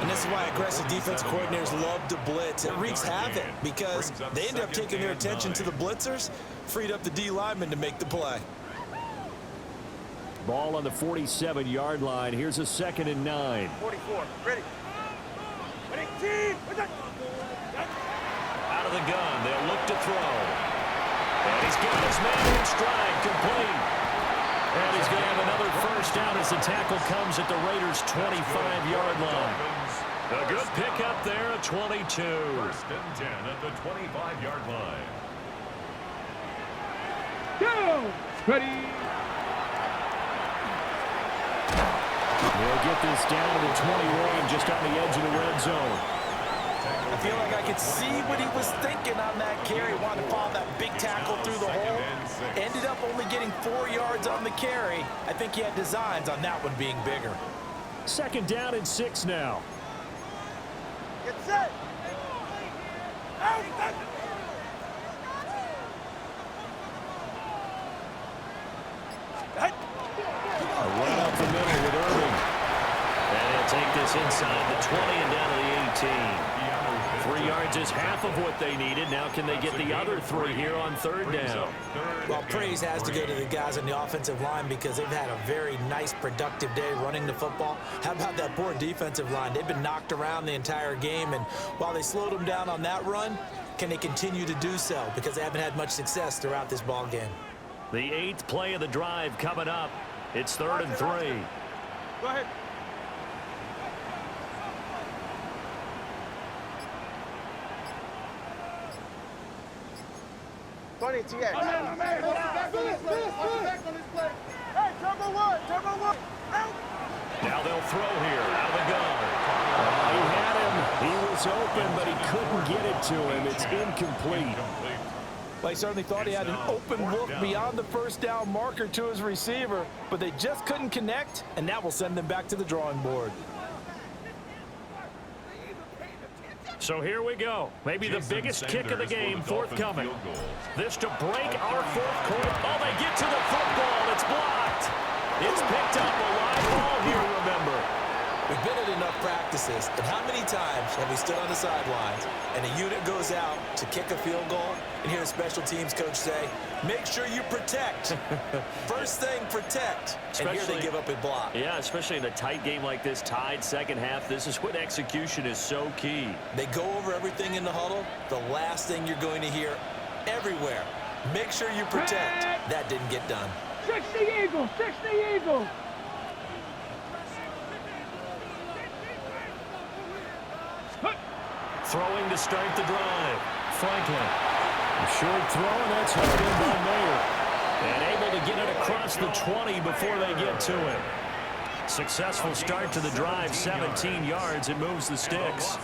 [SPEAKER 4] And this is why aggressive defensive coordinators love to blitz. It wreaks havoc because they end up taking their attention to the blitzers, freed up the D lineman to make the play.
[SPEAKER 1] Ball on the 47-yard line. Here's a 2nd and 9.
[SPEAKER 5] 44, ready. Wait,
[SPEAKER 1] Out of the gun, they'll look to throw. And he's got his man in stride, complete. And he's going to have another first down as the tackle comes at the Raiders' 25-yard line. A good pickup there at 22.
[SPEAKER 2] First and 10 at the 25-yard line.
[SPEAKER 3] Go! Ready.
[SPEAKER 1] They'll get this down to the 21, just on the edge of the red zone.
[SPEAKER 4] I feel like I could see what he was thinking on that carry. Wanted to follow that big tackle through the hole. Ended up only getting 4 yards on the carry. I think he had designs on that one being bigger.
[SPEAKER 1] 2nd down and 6 now.
[SPEAKER 5] Get set. Out.
[SPEAKER 1] A run up the middle with Irving. And he'll take this inside the 20 and down to the 18. 3 yards is half of what they needed. Now can they get the other 3 here on 3rd down?
[SPEAKER 4] Well, praise has to go to the guys on the offensive line because they've had a very nice, productive day running the football. How about that poor defensive line? They've been knocked around the entire game, and while they slowed them down on that run, can they continue to do so? Because they haven't had much success throughout this ball game.
[SPEAKER 1] The 8th play of the drive coming up. It's 3rd and 3.
[SPEAKER 5] Go ahead. Funny, TX. Hey, turbo one. Out.
[SPEAKER 1] Now they'll throw here out of the gun. He had him. He was open, but he couldn't get it to him. It's incomplete.
[SPEAKER 4] Well, he certainly thought he had an open look beyond the first down marker to his receiver, but they just couldn't connect, and that will send them back to the drawing board.
[SPEAKER 1] So here we go. Maybe the biggest kick of the game forthcoming. This to break our 4th quarter. Oh, they get to the football. It's blocked. It's picked up. A live ball here, remember.
[SPEAKER 4] We've been at enough practices, and how many times have we stood on the sidelines and a unit goes out to kick a field goal and hear a special teams coach say, make sure you protect. First thing, protect. And here they give up a block.
[SPEAKER 1] Yeah, especially in a tight game like this, tied second half. This is when execution is so key.
[SPEAKER 4] They go over everything in the huddle. The last thing you're going to hear everywhere, make sure you protect. That didn't get done.
[SPEAKER 3] 60 Eagles, 60 Eagles.
[SPEAKER 1] Throwing to start the drive. Franklin. A short throw, and that's held in by Mayer. And able to get it across the 20 before they get to him. Successful start to the drive, 17 yards. It moves the sticks.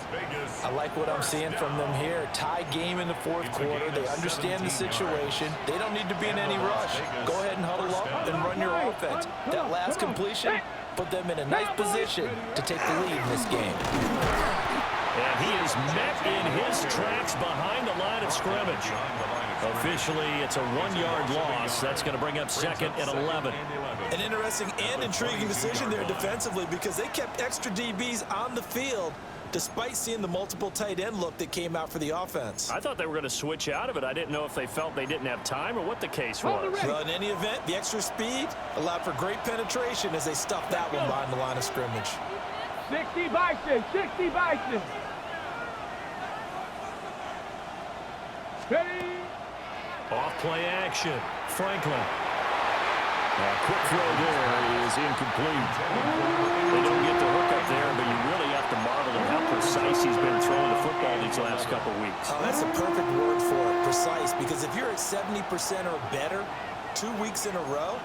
[SPEAKER 4] I like what I'm seeing from them here. Tie game in the 4th quarter. They understand the situation. They don't need to be in any rush. Go ahead and huddle up and run your offense. That last completion put them in a nice position to take the lead in this game.
[SPEAKER 1] And he is met in his tracks behind the line of scrimmage. Officially, it's a 1-yard loss. That's going to bring up 2nd and 11.
[SPEAKER 4] An interesting and intriguing decision there defensively because they kept extra DBs on the field despite seeing the multiple tight end look that came out for the offense.
[SPEAKER 1] I thought they were going to switch out of it. I didn't know if they felt they didn't have time or what the case was.
[SPEAKER 4] Well, in any event, the extra speed allowed for great penetration as they stuffed that one behind the line of scrimmage.
[SPEAKER 3] 60 Bison, 60 Bison. Ready.
[SPEAKER 1] Off play action. Franklin. Quick throw there is incomplete. They don't get the hook up there, but you really have to marvel at how precise he's been throwing the football these last couple weeks.
[SPEAKER 4] Oh, that's a perfect word for it, precise, because if you're at 70% or better 2 weeks in a row,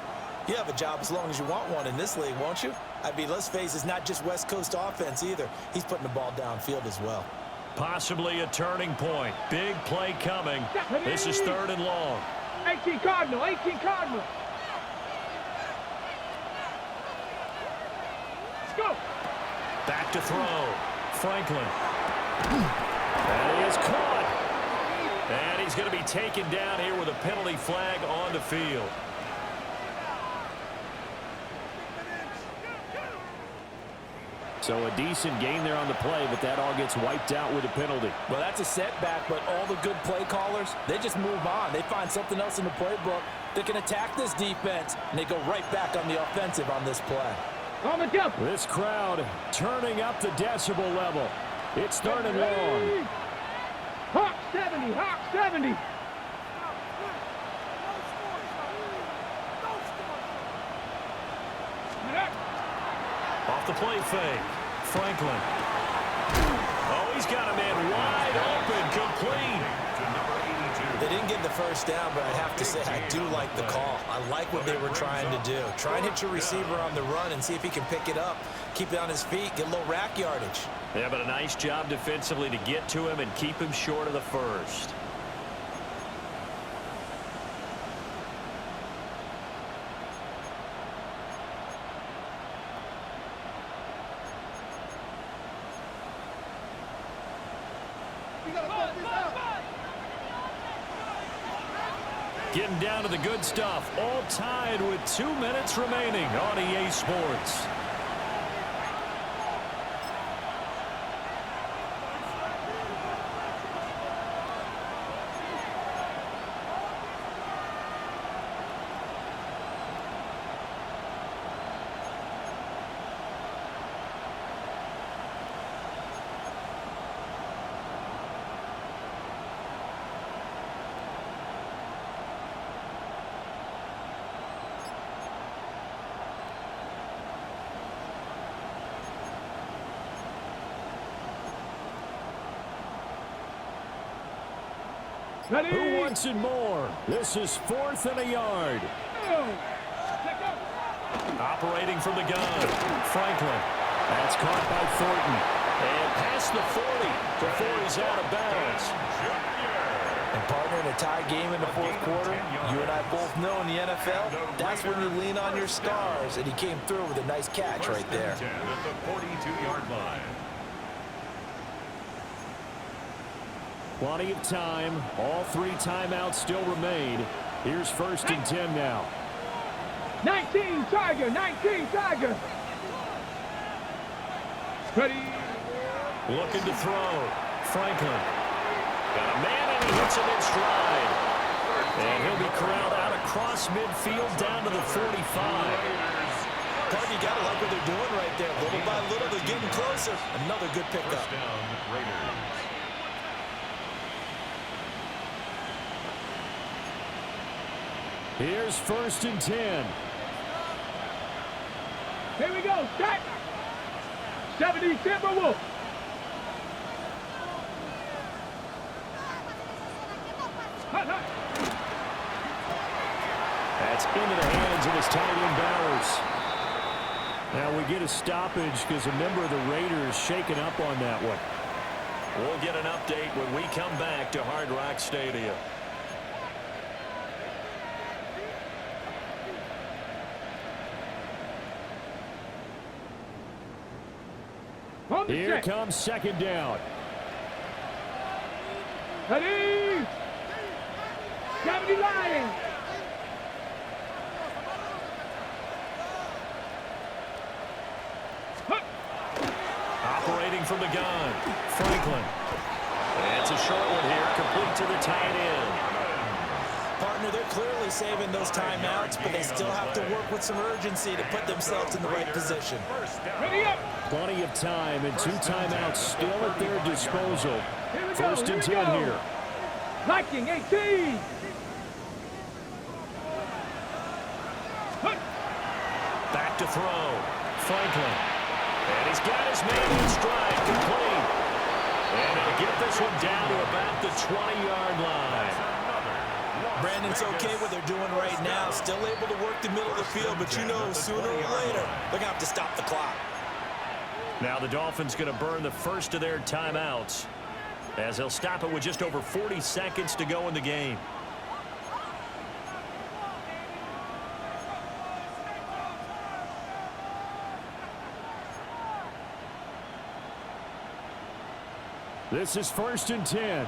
[SPEAKER 4] You have a job as long as you want one in this league, won't you? I mean, let's face it, it's not just West Coast offense either. He's putting the ball downfield as well.
[SPEAKER 1] Possibly a turning point. Big play coming. This is 3rd and long.
[SPEAKER 3] 18 Cardinal, 18 Cardinal. Let's go.
[SPEAKER 1] Back to throw. Franklin. And he is caught. And he's going to be taken down here with a penalty flag on the field. So a decent gain there on the play, but that all gets wiped out with a penalty.
[SPEAKER 4] Well, that's a setback, but all the good play callers, they just move on. They find something else in the playbook that can attack this defense, and they go right back on the offensive on this play.
[SPEAKER 3] On the jump.
[SPEAKER 1] This crowd turning up the decibel level. It's 3rd and long.
[SPEAKER 3] Hawk 70, Hawk 70.
[SPEAKER 1] Off the play fake. Franklin. Oh, he's got a man wide open, complete.
[SPEAKER 4] They didn't get the first down, but I have to say I do like the call. I like what they were trying to do. Try and hit your receiver on the run and see if he can pick it up, keep it on his feet, get a little rack yardage.
[SPEAKER 1] Yeah, but a nice job defensively to get to him and keep him short of the first. Getting down to the good stuff. All tied with 2 minutes remaining on EA Sports.
[SPEAKER 3] Ready?
[SPEAKER 1] Who wants it more? This is 4th and a yard. Operating from the gun. Franklin. That's caught by Thornton. And past the 40 before he's out of bounds.
[SPEAKER 4] And partner, in a tie game in the 4th quarter, you and I both know in the NFL, that's when you lean on your stars. And he came through with a nice catch right there.
[SPEAKER 2] 10 at the 42-yard line.
[SPEAKER 1] Plenty of time. All 3 timeouts still remain. Here's 1st and 10 now.
[SPEAKER 3] 19 Tiger, 19 Tiger. Ready?
[SPEAKER 1] Looking to throw. Franklin. Got a man and he hits him in stride. And he'll be corralled out across midfield down to the 45.
[SPEAKER 4] Partner, you got to like what they're doing right there. Little by little, they're getting closer. Another good pickup.
[SPEAKER 2] First down, Raiders.
[SPEAKER 1] Here's 1st and 10.
[SPEAKER 3] Here we go. Start. 70 Timberwolf.
[SPEAKER 1] That's into the hands of his tight end Bowers. Now we get a stoppage because a member of the Raiders shaken up on that one. We'll get an update when we come back to Hard Rock Stadium. Here comes 2nd down.
[SPEAKER 3] Ready? 70 Lions.
[SPEAKER 1] Operating from the gun. Franklin. And it's a short one here, complete to the tight end.
[SPEAKER 4] Partner, they're clearly saving those timeouts, but they still have to work with some urgency to put themselves in the right position.
[SPEAKER 3] Ready up.
[SPEAKER 1] Plenty of time and 2 timeouts still at their disposal.
[SPEAKER 3] Here we go.
[SPEAKER 1] 1st and 10 here.
[SPEAKER 3] Viking 18.
[SPEAKER 1] Back to throw. Franklin. And he's got his man in stride, complete. And he'll get this one down to about the 20-yard line.
[SPEAKER 4] Brandon, it's okay what they're doing right now. Still able to work the middle of the field, but you know sooner or later they're going to have to stop the clock.
[SPEAKER 1] Now the Dolphins going to burn the first of their timeouts as they'll stop it with just over 40 seconds to go in the game. This is 1st and 10.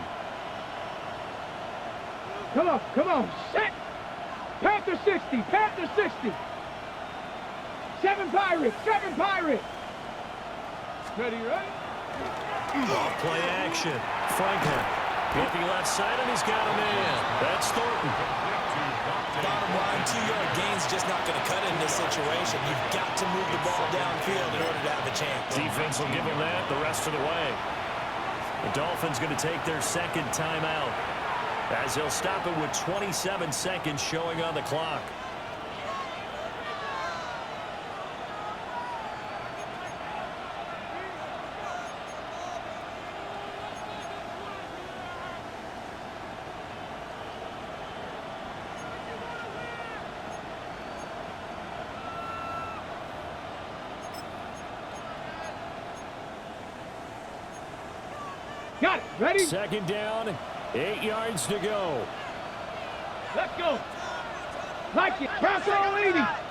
[SPEAKER 3] Come on, set. Panther 60, Panther 60. 7 Pirates. Ready, right?
[SPEAKER 1] Off play action. Franklin looking left side, and he's got a man. That's Thornton.
[SPEAKER 4] Bottom line, 2-yard gain's just not going to cut it in this situation. You've got to move the ball downfield in order to have a chance.
[SPEAKER 1] Defense will give him that the rest of the way. The Dolphins going to take their second timeout as they'll stop it with 27 seconds showing on the clock.
[SPEAKER 3] Got it. Ready?
[SPEAKER 1] Second down, 8 yards to go.
[SPEAKER 3] Let's go. Like it. Bronco leading. Let's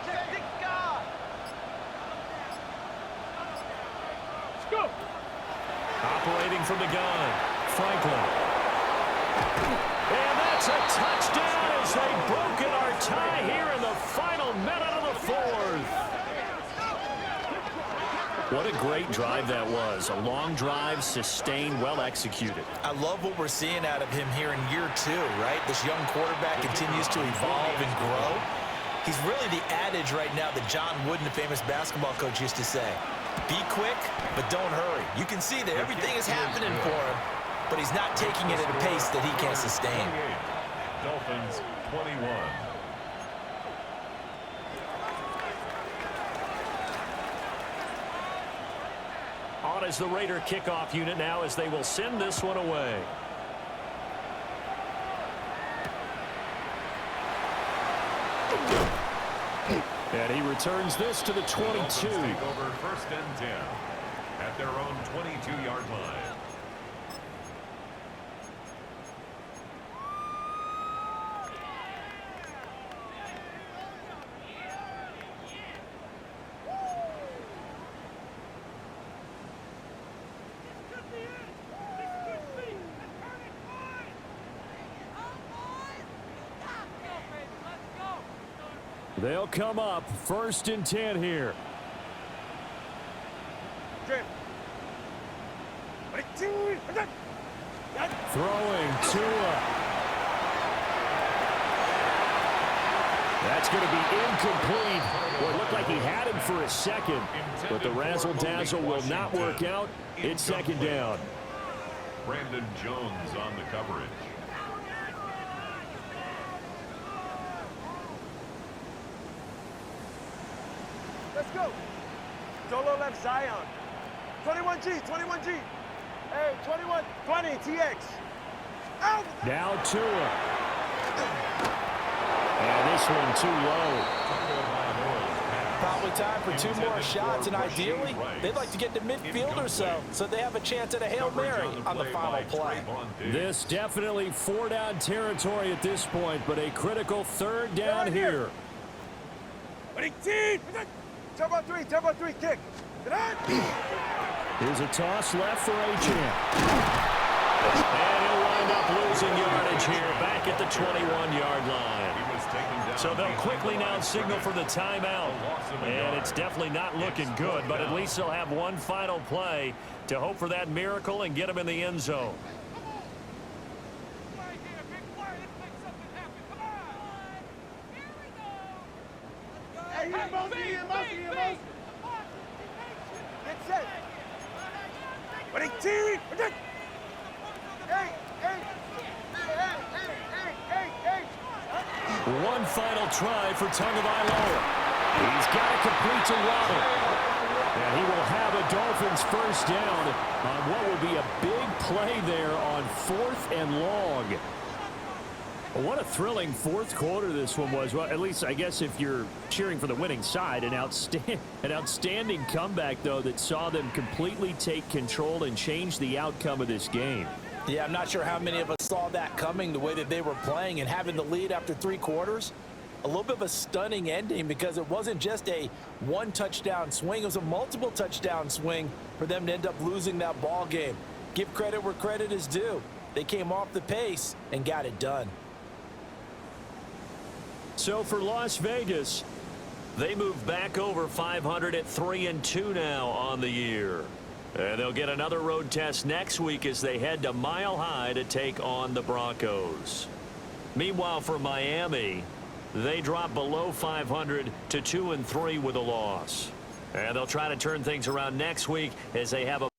[SPEAKER 3] go.
[SPEAKER 1] Operating from the gun, Franklin. And that's a touchdown as they've broken our tie here in the final minute of the fourth. What a great drive that was. A long drive, sustained, well executed.
[SPEAKER 4] I love what we're seeing out of him here in year 2, right? This young quarterback continues to evolve and grow. He's really the adage right now that John Wooden, the famous basketball coach, used to say. Be quick, but don't hurry. You can see that everything is happening for him, but he's not taking it at a pace that he can sustain.
[SPEAKER 2] Dolphins 21.
[SPEAKER 1] On is the Raider kickoff unit now as they will send this one away. And he returns this to the 22.
[SPEAKER 2] Take over 1st and 10 at their own 22-yard line.
[SPEAKER 1] They'll come up 1st and 10 here. Throwing Tua. That's going to be incomplete. Well, it looked like he had him for a second, but the razzle-dazzle will not work out. It's 2nd down.
[SPEAKER 2] Brandon Jones on the coverage.
[SPEAKER 5] Let's go. Solo left Zion. 21G. Hey, 20, TX. Out.
[SPEAKER 1] Now Tua. And this one too low.
[SPEAKER 4] Probably time for 2 more shots, and ideally, they'd like to get to midfield or so they have a chance at a Hail Mary on the final play.
[SPEAKER 1] This definitely 4-down territory at this point, but a critical 3rd down here.
[SPEAKER 5] Turbo 3, kick.
[SPEAKER 1] Here's a toss left for Achane. And he'll wind up losing yardage here back at the 21-yard line. So they'll quickly now signal for the timeout. And it's definitely not looking good, but at least they'll have one final play to hope for that miracle and get them in the end zone.
[SPEAKER 5] Get set.
[SPEAKER 1] One final try for Tagovailoa. He's got it complete to Waddle. And he will have a Dolphins 1st down on what will be a big play there on 4th and long. What a thrilling fourth quarter this one was. Well, at least I guess if you're cheering for the winning side, an outstanding comeback, though, that saw them completely take control and change the outcome of this game.
[SPEAKER 4] Yeah, I'm not sure how many of us saw that coming, the way that they were playing and having the lead after 3 quarters. A little bit of a stunning ending because it wasn't just a one-touchdown swing. It was a multiple touchdown swing for them to end up losing that ball game. Give credit where credit is due. They came off the pace and got it done.
[SPEAKER 1] So for Las Vegas, they move back over 500 at 3-2 now on the year. And they'll get another road test next week as they head to Mile High to take on the Broncos. Meanwhile, for Miami, they drop below 500 to 2-3 with a loss. And they'll try to turn things around next week as they have a